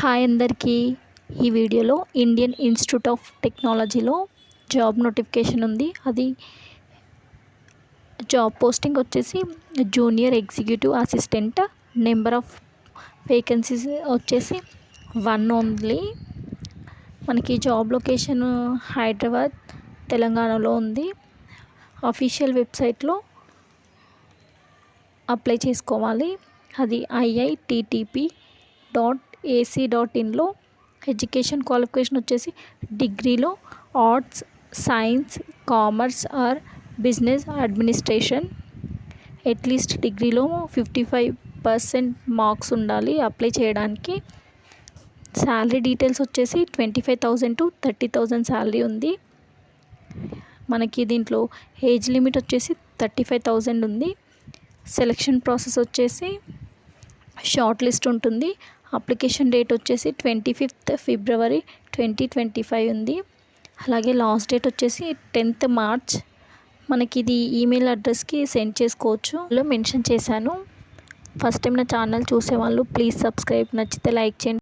Hi అందరికీ. ఈ వీడియోలో ఇండియన్ ఇన్స్టిట్యూట్ ఆఫ్ టెక్నాలజీలో జాబ్ నోటిఫికేషన్ ఉంది. అది జాబ్ పోస్టింగ్ వచ్చేసి junior executive assistant. Number of vacancies వచ్చేసి 1 ఓన్లీ. మనకి జాబ్ లొకేషన్ హైదరాబాద్, తెలంగాణలో ఉంది. అఫీషియల్ వెబ్సైట్లో అప్లై చేసుకోవాలి. అది iittp.ac.inలో. ఎడ్యుకేషన్ క్వాలిఫికేషన్ వచ్చేసి డిగ్రీలో arts, science, commerce or business administration. At least డిగ్రీలో 55% మార్క్స్ ఉండాలి అప్లై చేయడానికి. శాలరీ డీటెయిల్స్ వచ్చేసి 25,000 to 30,000 శాలరీ ఉంది. మనకి దీంట్లో ఏజ్ లిమిట్ వచ్చేసి 35,000 ఉంది. సెలెక్షన్ ప్రాసెస్ వచ్చేసి షార్ట్ లిస్ట్ ఉంటుంది. అప్లికేషన్ డేట్ వచ్చేసి 25th February 2025 ఉంది. అలాగే లాస్ట్ డేట్ వచ్చేసి 10th March. మనకి ఇది ఈమెయిల్ అడ్రస్కి సెండ్ చేసుకోవచ్చు. మెన్షన్ చేశాను. ఫస్ట్ టైం నా ఛానల్ చూసేవాళ్ళు ప్లీజ్ సబ్స్క్రైబ్. నచ్చితే లైక్ చేయండి.